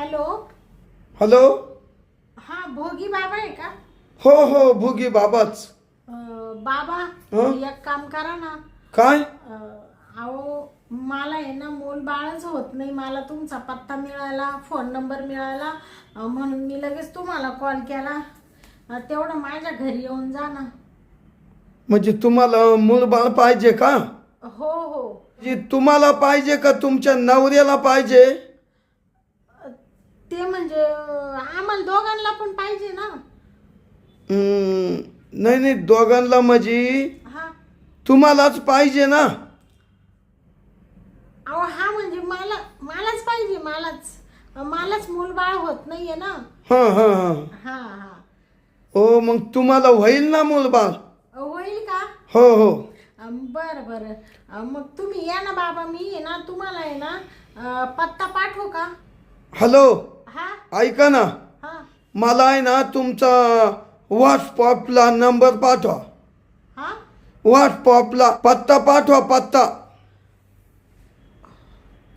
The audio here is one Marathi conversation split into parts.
हॅलो. हॅलो. हा भोगी बाबा आहे का? हो हो भोगी बाबाच. बाबा हं? एक काम करा ना. काय? अहो मला आहे ना मूल बाळच होत नाही. मला तुमचा पत्ता मिळाला, फोन नंबर मिळाला, म्हणून मी लगेच तुम्हाला कॉल केला. तेवढं माझ्या घरी येऊन जा ना. म्हणजे तुम्हाला मूल बाळ पाहिजे का? हो हो. म्हणजे तुम्हाला पाहिजे का तुमच्या नवऱ्याला पाहिजे? ते म्हणजे आम्हाला दोघांना पण पाहिजे ना. नाही नाही दोघांना म्हणजे हा. तुम्हालाच पाहिजे ना. अहो हा म्हणजे मलाच पाहिजे. मलाच मूल बाळ होत नाहीये ना. हां हां हां. हा हा. हो मग तुम्हाला होईल ना मूल बाळ? होईल का? हो हो. बरं बरं. मग तुम्ही या ना बाबा. मी आहे ना तुम्हाला आहे ना पत्ता पाठवू का? हॅलो. हा ऐका ना, हा मला आहे ना तुमचा व्हॉट्सअपला नंबर पाठवा. हा. व्हॉट्सअपला पत्ता पाठवा. पत्ता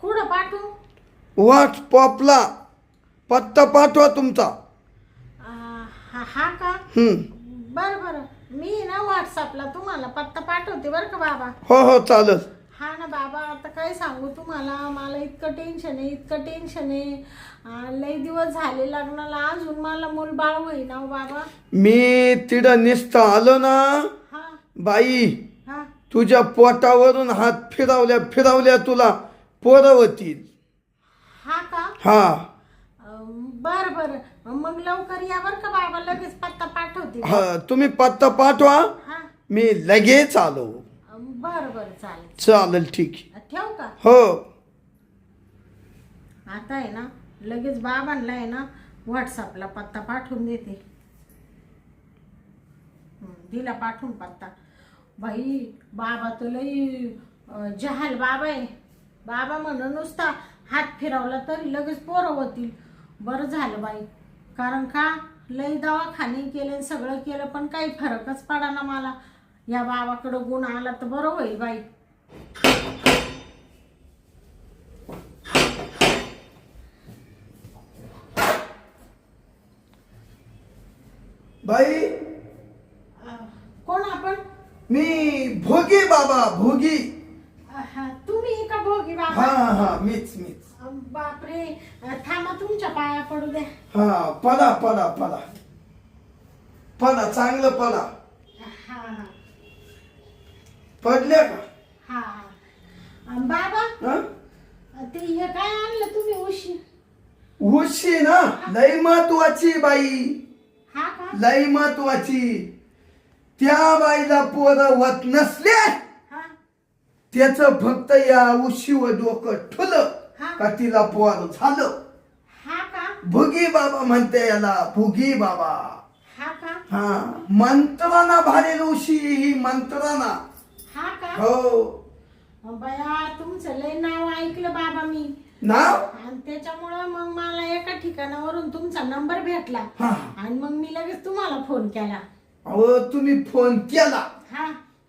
कुठं पाठवू? व्हॉट्सअपला पत्ता पाठवा तुमचा. हा हा का? बरं बरं. मी ना व्हॉट्सअपला तुम्हाला पत्ता पाठवते बरं का बाबा. हो हो चालेल. हा ना बाबा. आता काय सांगू तुम्हाला, मला इतकं टेन्शन आहे. लई दिवस झाले लग्नाला, अजून मला मूल बाळ होईना हो बाबा. मी तिथं नुसतं आलो ना हा बाई, हा. तुझ्या पोटावरून हात फिरवल्या फिरवल्या तुला पोरं होतील. हा का? हा. बरं बरं. मग लवकर या बरं का बाबा. लगेच पत्ता पाठवते. हा तुम्ही पत्ता पाठवा, हा. मी लगेच आलो. बरं बरं चालेल. चालेल ठीक आहे. ठेवू का? हो. आता आहे ना लगेच बाबांना आहे ना व्हॉट्सअपला पत्ता पाठवून देते. दिला पाठवून पत्ता. बाई बाबा तर लई जहाल बाबा आहे. बाबा म्हणून नुसता हात फिरवला तरी लगेच पोरं होतील. बरं झालं बाई. कारण का लई दवाखाने केले, सगळं केलं, पण काही फरकच पडा ना मला. या बाबाकडं गुण आला तर बरं होईल बाई. बाई कोण आपण? मी भोगी बाबा. भोगी. तुम्ही का भोगी हा बाबा? हा मीच. बापरे. थांबा तुमच्या पाया पडू द्या. हा पडा पडा पडा पडा, चांगलं पडा. हा हा पडल्या का? हा. बाबा हा? ते हे काय आणलं तुम्ही उशी? उशी ना लई महत्वाची बाई, हा का? लई महत्वाची. त्या बाईला पोरं होत नसले हा त्याच फक्त या उशीवर डोकं ठुलं हा. का तिला पोर झालं. हा का? भुगी बाबा म्हणते याला, भुगी बाबा. हा का? हा मंत्राना भारेल उशी ही मंत्राना. हा का? हो. बया तुमचं लय नाव ऐकलं बाबा मी. नाव? आणि त्याच्यामुळं मग मला एका ठिकाणावरून तुमचा नंबर भेटला. हा. आणि मग मी लगेच तुम्हाला फोन केला. अहो तुम्ही फोन केला हा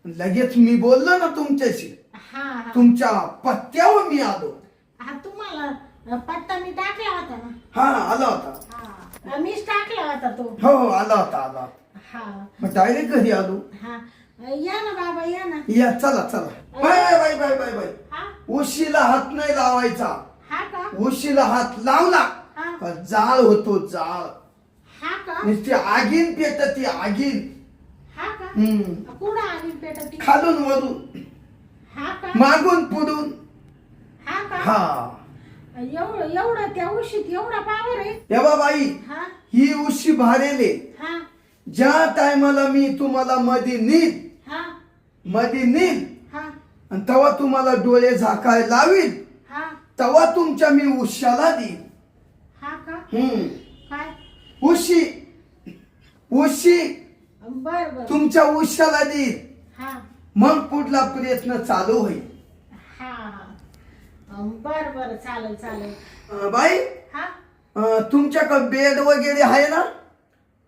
लगेच मी बोललो ना तुमच्याशी. हा हा. तुमच्या पत्त्यावर मी आलो. हा तुम्हाला पत्ता मी टाकला होता ना. हा आला होता. हा मीच टाकला होता तो. हो हो आला होता. हा मग डायरेक्ट घरी आलो. हा. या ना बाबा या ना. या चला चला. Bye bye bye bye bye. हा उशीला हात नाही लावायचा. हा का? उशीला हात लावला हा का जाळ होतो, जाळ. हा का? नुसती आगीन पेटती आगीन. हा का? हम्म. कुठं आली पेटती? खालून वरून, हा का? मागून पुढून. हा का? हा. एवढं त्या उशीत एवढा पावर आहे? तेव्हा बाई हा ही उशी भारेले. हा ज्या टायमाला मी तुम्हाला मध्ये नील हा हा हा आणि तेव्हा तुम्हाला डोळे झाकाय लावील हा. तेव्हा तुमच्या मी उशाला देईन. हा का? काय? उशी बर बर. तुमच्या उशाला देईन. हा मग पुढला प्रयत्न चालू होईल. हा हा. बर बर चालेल चालेल. बाई तुमच्याकडे बेड वगैरे आहे ना?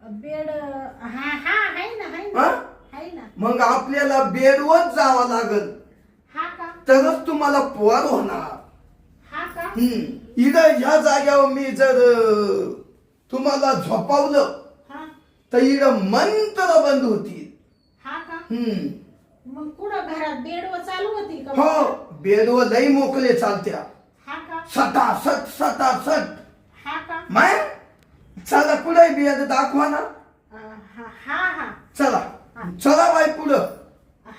बेड हा हा आहे ना आहे ना हा? आहे ना. मग आपल्याला बेडवर जावं लागल हा का? तरच तुम्हाला पोर होणार. हा का? इथं ह्या जाग्यावर मी जर तुम्हाला झोपावलं हा तर इथं मंत्र बंद होतील. हा का हम्म. मग कुठं घरात बेडवर चालू होती का हो बेडवर लई मोकळे चालत्या. हा का सटासट सटासट. हा का माय चला पुढे बेड दाखवा ना. हा हा हा चला चला बाई पुढं.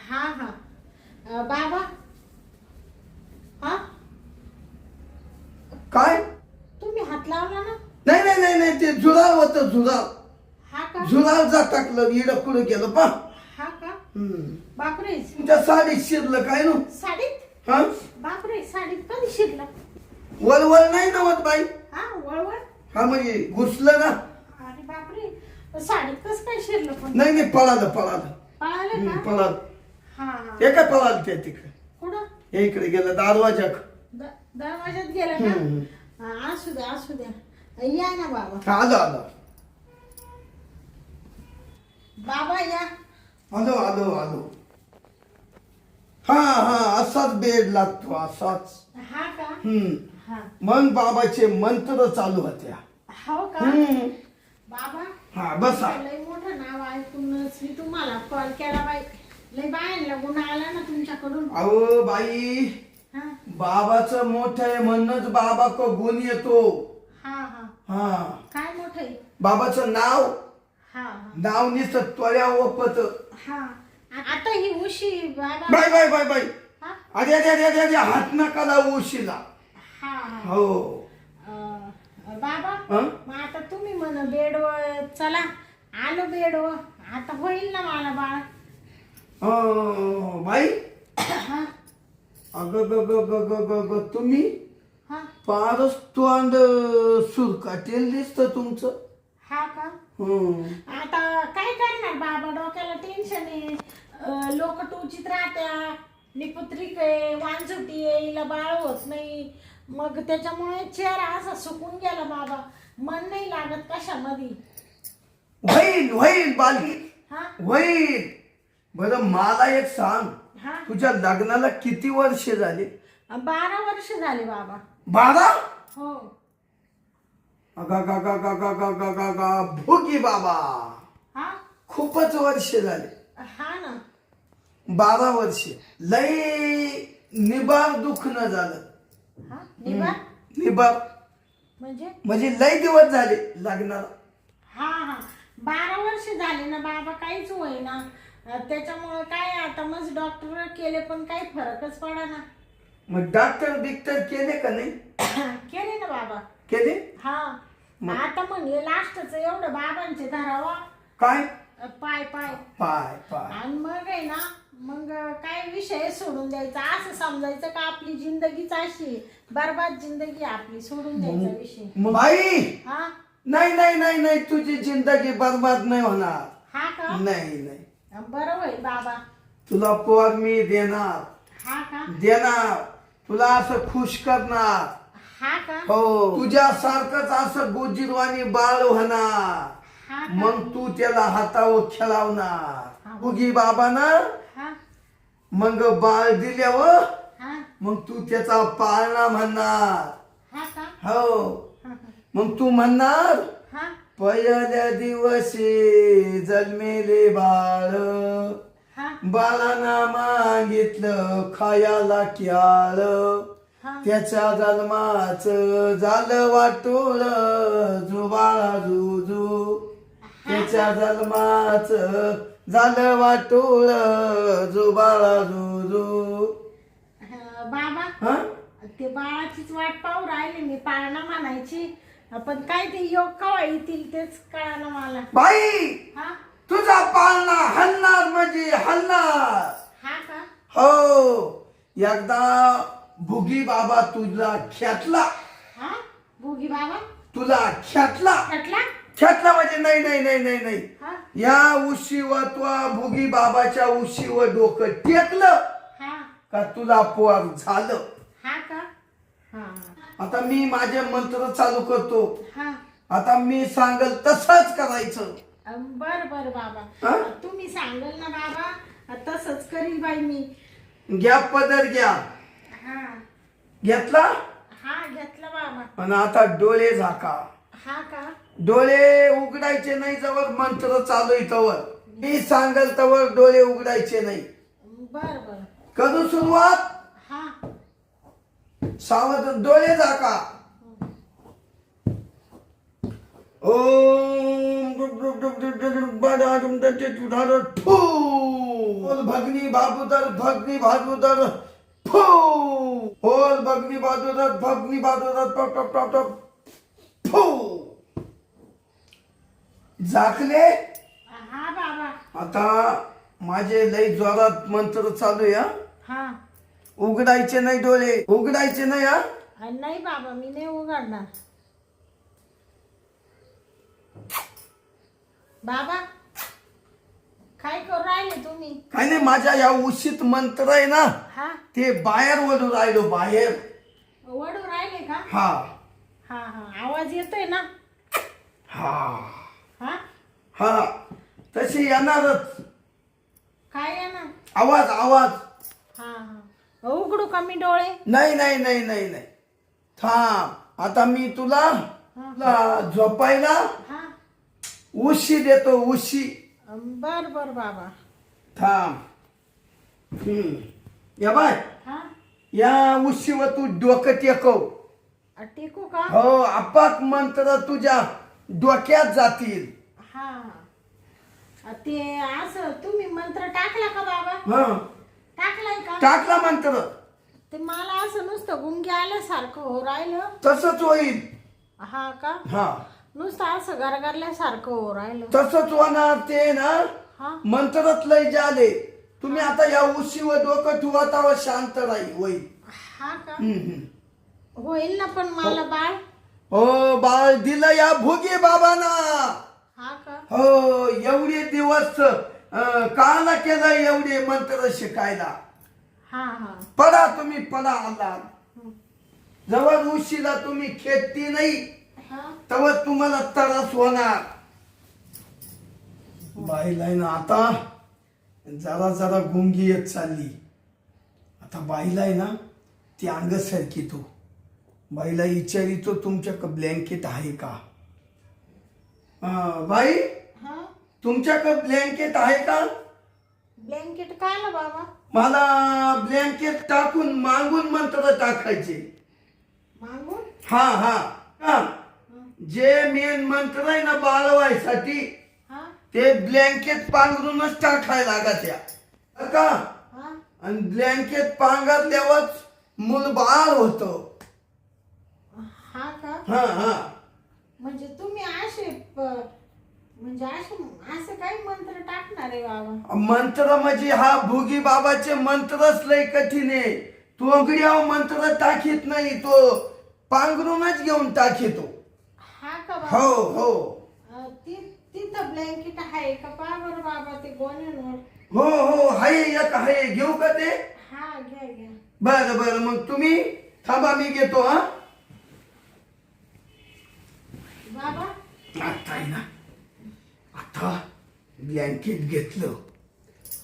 हा हा बाबा हा काय तुम्ही हात लावला ना नाही नाही नाही नाही ते झुलाल होतं झुलाल. हा का झुलाल जा टाकलं इड पुढे गेलं पा. हा का बापरे तुमच्या साडीत शिरलं काय नो. साडीत हा बापरे साडीत कधी शिरला वळवळ नाही नव्हत बाई. हा वळवळ हा म्हणजे घुसलं ना. अरे बापरे साडीत कसं काय शिरलं पण नाही नाही पळालं पळालं. पळालं का पळालं. हा हा हे काय पळालं त्या तिकडे. कुठं हे इकडे गेलं दरवाजाक. दरवाजात गेला का असू द्या असू द्या या ना बाबा आलं आलं बाबा या आलो आलो आलो. हा हा असाच बेड लागतो असाच. हा का हा मग बाबाचे मंत्र चालू होत्या. हो का बाबा हा बसा. लय मोठं नाव ऐकूनच मी तुम्हाला कॉल केला बाई लय बायांना गुण आला ना तुमच्याकडून अहो बाई हा बाबाचं मोठं आहे म्हणूनच बाबा को गुण येतो. हा हा हा काय मोठं आहे बाबाचं नाव हा नाव निस त्वऱ्या ओपत. हा आता ही उशी बाबा बाय बाय बाय बाय. हा अरे अरे अरे अरे हात नका लावू उशीला. हा हा हो बाबा हं? मग आता तुम्ही म्हण बेडवर चला आलो बेडवर आता होईल ना मला बाळ बाई हा अग ग ग ग ग ग ग तुम्ही हा फारच तोंड सुरकाटेल दिसत तुमचं. हा का आता काय करणार बाबा डोक्याला टेन्शन आहे लोक टोचित राहत्या निपुत्रिक आहे वांझुटी आहे हिला बाळ होत नाही मग त्याच्यामुळे चेहरा असा सुकून गेला बाबा मन नाही लागत कशामध्ये होईल होईल बालकी हा होईल. बरं मला एक सांग हा तुझ्या लग्नाला किती वर्षे झाले. 12 वर्ष झाले बाबा 12. हो अगा गा गा गा गा गा गा गा गा भोगी बाबा हा खूपच वर्ष झाले. हा ना 12 वर्षे लय निबार दुखणं झालं. हा निभा निबार म्हणजे लय दिवस झाले लग्नाला. हा हा 12 वर्ष झाले ना बाबा काहीच होईना त्याच्यामुळे काय आता मग डॉक्टर केले पण काही फरकच पडा ना मग डॉक्टर बिक्टर केले का नाही. केले ना बाबा केले. हा आता म्हणजे लास्टच एवढं बाबांचे धरावा काय पाय पाय पाय पाय आणि मग आहे ना मग काय विषय सोडून द्यायचा असं समजायचं का आपली जिंदगीच अशी बरबाद जिंदगी आपली सोडून द्यायचा विषय मग बाई हा नाही नाही नाही नाही तुझी जिंदगी बर्बाद नाही होणार. हा का नाही नाही बरं होईल बाबा तुला पोर मी देणार हा का देणार तुला असं खुश करणार. हा का हो तुझ्यासारखंच असं गोजीरवाणी बाळ होणार. हा का मग तू त्याला हातावर खेळवणार उगी बाबानं. हा मग बाळ दिल्यावर हा मग तू त्याचा पाळणा म्हणणार. हा का हो हा मग तू म्हणणार हा पहिल्या दिवशी जन्मेले बाळ हा बाळाना मागितलं खायाला क्याळ हा त्याच्या जन्माच झालं वाटोळ जुबाळा जुजू त्याच्या जन्माच झालं वाटोळ जुबाळा जुजू. बाबा हा ते बाळाचीच वाट पाहू राहिली मी पाळणा म्हणायची पण काय ते योग कवा येतील तेच कळालं मला. बाई हा तुझा पाळणा हलणार म्हणजे हलणार. हा का हो एकदा भुगी बाबा तुला खेटला. हा भोगी बाबा तुला खेटला म्हटला खेटला म्हणजे नाही नाही नाही नाही नाही हा या उशीवर तू भुगी बाबाच्या उशीवर डोकं टेकलं हा का तुला पोर झालं. हा का हा आता मी माझे मंत्र चालू करतो. हा आता मी सांगल तसंच करायचं. बर बर बाबा हा? तुम्ही सांगाल ना बाबा तसंच करील बाई मी. घ्या पदर घ्या. हा घेतला हा घेतला बाबा. आणि आता डोळे झाका. हा का? डोळे उघडायचे नाही जवळ मंत्र चालू आहे तवर. मी सांगल तवर डोळे उघडायचे नाही. बर बर. करू सुरुवात. हा. सावध डोळे झाका. ओम भगनी बाबूदर भगनी बाबूदर फू ओल भगनी बाबूदर भगनी बाबूदर टप टप टप टप फू. झाकले. हा बाबा. आता माझे लई जोरात मंत्र चालू आहे. हा. उघडायचे नाही डोळे, उघडायचे नाही. नाही बाबा, मी नाही उघडणार. बाबा काय करू राहिले तुम्ही? काय नाही, माझ्या या उशीत मंत्र आहे ना हा. ते बाहेर वळू राहिलो. बाहेर वडू राहिले का? हा हा हा. आवाज येतोय ना? हा हा. हा तशी येणारच. काय आहे ना? आवाज आवाज. हा हा. उघडू का मी डोळे? नाही नाही नाही नाही नाही. थांब, आता मी तुला झोपायला हा. उशी देतो. उशी. बर बर बाबा. थांब. या बाय, हा. या उशीवर तू डोकं टेकव. टेकू का? हो, आपात मंत्र तुझ्या डोक्यात जातील. हा हा. ते असं तुम्ही मंत्र टाकला का बाबा? हा, टाकलाय का? टाकला मंत्र. ते मला असं नुसतं गुंगे आल्यासारखं हो राहिलं. तसंच होईल. हा का? हा, नुसतं असं गरगरल्यासारखं हो राहिलं. तसंच होणार. ते ना हा. मंत्रच लय झाले. तुम्ही आता या उशीवर डोकं ठेवा, तेव्हा शांत राहील. होईल. हा का? हम्म. होईल ना, पण मला बाळ. हो, बाळ दिलं या भोगी बाबांना. हा का? हो, एवढे दिवस काला केलं एवढे मंत्र शिकायला. हा हा. पडा तुम्ही, पडा आला. जवळ उशीला तुम्ही खेळती नाही हा. तेव्हा तुम्हाला त्रास होणार. बाईला ना आता जरा जरा गुंगी येत चालली. आता बाईला ना ती अंग सरकितो. बाईला विचारितो तुमच्याकडे ब्लँकेट आहे का? बाई, हा. तुमच्याकडे ब्लँकेट आहे का? ब्लँकेट काय आलं बाबा? मला ब्लँकेट टाकून मागून मंत्र टाकायचे. मागून? हा हा हा. जे मेन मंत्र आहे ना बाळवायसाठी, हा. ते ब्लँकेट पांघरूनच टाकायला लागायच्या का? हा. आणि ब्लँकेट पांघरल्यावरच मूल बाळ होतं. हा का? हा हा. म्हणजे तुम्ही असे म्हणजे असं काही मंत्र टाकणार आहे बाबा? मंत्र म्हणजे हा भोगी बाबाचे मंत्रच लय कठीण आहे. तो अगड्याव मंत्र टाकीत नाही, तो पांघरूनच घेऊन टाकीतो. हा का बाबा? हो हो तिथं ब्लँकेट आहे का? पहा बरं बाबा ते गोण्यांवर. हो हो, हाय एक आहे. घेऊ का ते? हा, घ्या घ्या. बरं बरं, मग तुम्ही थांबा, मी घेतो. हा, बाबा. आता आहे ना, आता ब्लँकेट घेतलं.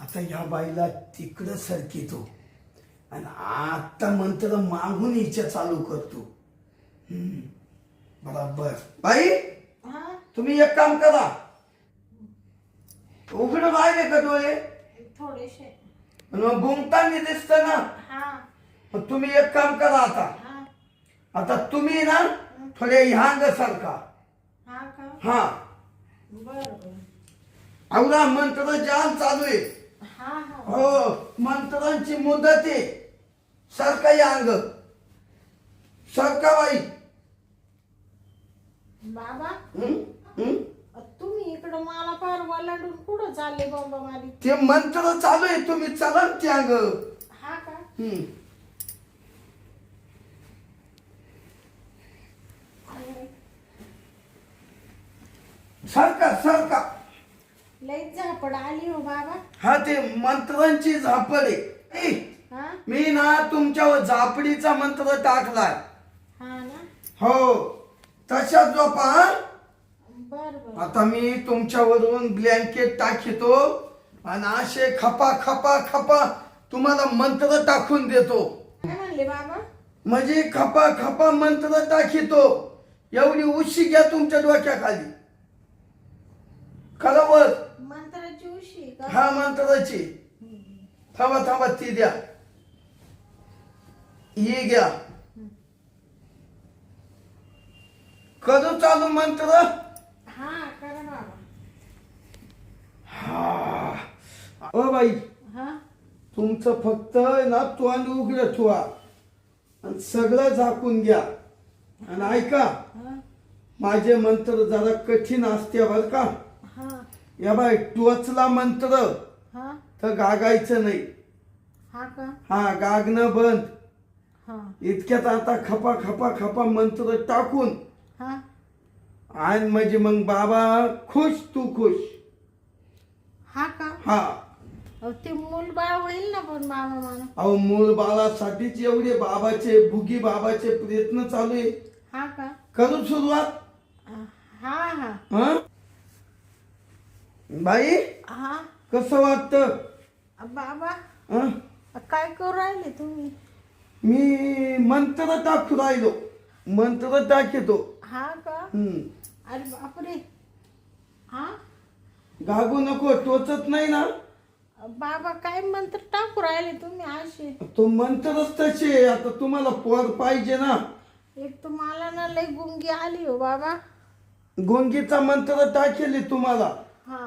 आता या बाईला तिकडं सरकितो आणि आता मंत्र मागून हिच्या चालू करतो. बरोबर. बाई, हा. तुम्ही एक काम करा. उघडं राहिले का डोळे? थोडेसे. मग गुंगतानी दिसत ना. हा. मग तुम्ही एक काम करा. हा. आता तुम्ही ना थोडे ह्यांग सारखा. हा का? हा, बरं. आवडा मंत्र जाम चालू आहे. हा हा. हो, मंत्रांची मुदत आहे. सारखा या अंग सारखा बाई. बाबा, हं? हं? तुम्ही इकडं मला फार वलांडून कुठं चालले बाबा मारी? ते मंत्र चालू आहे, तुम्ही चला ना ते अंग. हा का? सारखा सारखा. लई झापड आली हो बाबा. हा, ते मंत्रांची झापड आहे. ए, हा. मी ना तुमच्यावर झापडीचा मंत्र टाकलाय. हा ना. हो, तशाच झोपा. बर बर. आता मी तुमच्यावरून ब्लँकेट टाकीतो आणि असे खपा खपा खपा तुम्हाला मंत्र टाकून देतो. काय म्हणले बाबा? म्हणजे खपा खपा मंत्र टाकीतो. एवढी उशी घ्या तुमच्या डोक्याखाली. खरं मंत्राची उशी का? हा मंत्राची. थांबा थांबा ती द्या. ही घ्या. करू चालू मंत्र. हा करा बाबा. हा ओ बाई हा तुमचं फक्त ना तोंड उघडं ठेवा आणि सगळं झाकून घ्या. आणि ऐका हा माझे मंत्र जरा कठीण असते बर का. हा या बाई टोचला मंत्र हा तर गागायचं नाही. हा का? हा गागणं बंद. हा इतक्यात आता खपा खपा खपा मंत्र टाकून हा आणि म्हणजे मग बाबा खुश तू खुश. हा का? हा अहो, ते मूल बाळ होईल ना पण बाबा मला. अहो मूळ बाळासाठीच एवढे बाबाचे भुगी बाबाचे प्रयत्न चालू आहे. हा का? करू सुरुवात. हा हा हा बाई हा कसं वाटतं. बाबा हं? काय करू राहिले तुम्ही? मी मंत्र टाकू राहिलो. मंत्र टाकतो. हा का? अरे बापरे. हा गागू नको टोचत नाही ना. बाबा काय मंत्र टाकू राहिले तुम्ही असे? तो मंत्रच तसे. आता तुम्हाला पोर पाहिजे ना. एक तर मला ना लय गुंगी आली हो बाबा. गोंगीचा मंत्र टाकेल तुम्हाला. हा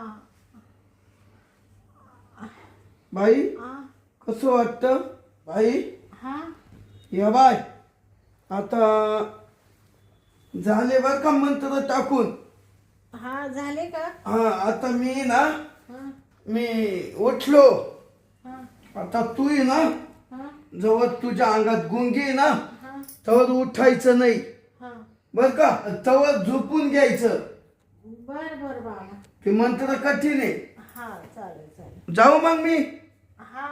बाई हा कसं वाटतं बाई. हा या बाय आता झाले बर का मंत्र टाकून. हा झाले का? हा आता मी ना हा मी उठलो. हा आता तू आहे ना हा जवळ तुझ्या अंगात गुंगी आहे ना हा तवर उठायचं नाही हा बर का. तवर झोपून घ्यायचं. बर बर बाबा. ते मंत्र कठीण आहे. हा चालेल चालेल. जाऊ मग मी. हा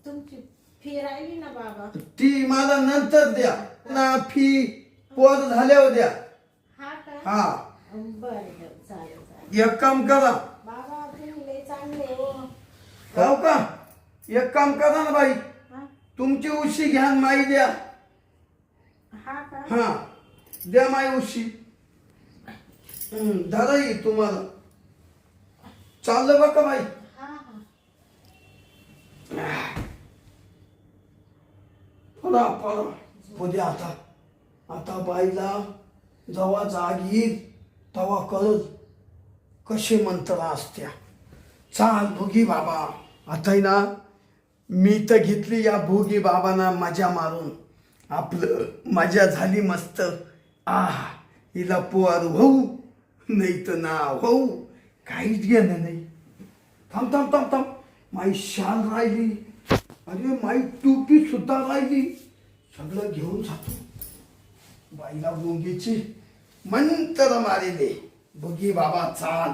तुमची फी राहिली ना बाबा. ती मला नंतर द्या ना. फी पोर झाल्यावर द्या. हा का? हा बर बर चालेल चालेल. एक काम करा. बाबा तुम्ही लय चांगले हो. जाऊ का. एक काम करा ना बाई. हा तुमची उशी घ्या आणि माई द्या. हा का? हा द्या माय उशी. धरा येईल तुम्हाला. चाललं बघा बाई. हा हा. पडा पडा उद्या आता. आता बाईला जेव्हा जाग येईल तेव्हा कळल कसे मंत्र असत्या. चाल भोगी बाबा. आता आहे ना मी तर घेतली या भोगी बाबांना मजा मारून. आपलं मजा झाली मस्त. हिला पोर होऊ नाही तर ना होऊ काहीच घेणं नाही. थांब थांब थांब थांब. माई शाल राहिली. अरे माई टोपी सुद्धा राहिली. सगळं घेऊन जातो. बाईला गुंगीची मंत्र मारिले. भोगी बाबा चाल.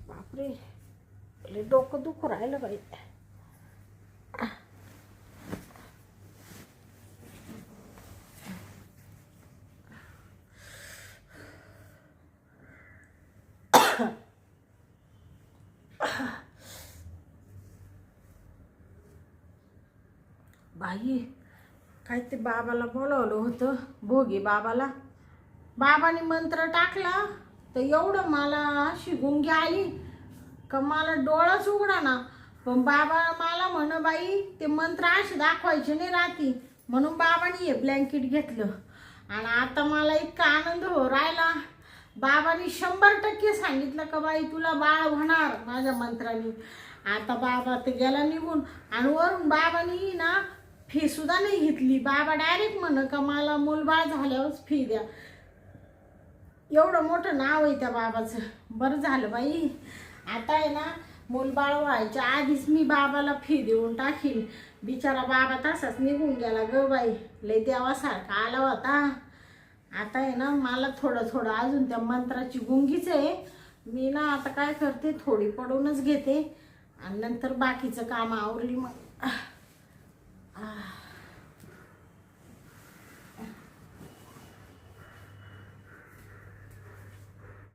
बापरे लय डोकं दुखू राहिलं बाई. बाई काय ते बाबाला बोलवलं होतं भोगी बाबाला. बाबाने मंत्र टाकला तर एवढं मला अशी गुंगी आली का मला डोळाच उघडा ना. पण बाबा मला म्हण बाई ते मंत्र असे दाखवायचे नाही राहती. म्हणून बाबाने हे ब्लँकेट घेतलं. आणि आता मला इतका आनंद हो राहिला. बाबांनी 100% सांगितलं का बाई तुला बाळ होणार माझ्या मंत्राने. आता बाबा ते गेला निघून. आणि वरून बाबांनी ना फी सुद्धा नाही घेतली. बाबा डायरेक्ट म्हण का मला मूलबाळ झाल्यावरच फी द्या. एवढं मोठं नाव आहे त्या बाबाचं. बरं झालं बाई. आता आहे ना मूलबाळ व्हायच्या आधीच मी बाबाला फी देऊन टाकील. बिचारा बाबा तसाच निघून गेला ग बाई. लय देवासारखा आला होता. आता आहे ना मला थोडं थोडं अजून त्या मंत्राची गुंगीच आहे. मी ना आता काय करते थोडी पडूनच घेते आणि नंतर बाकीचं काम आवरेल मग.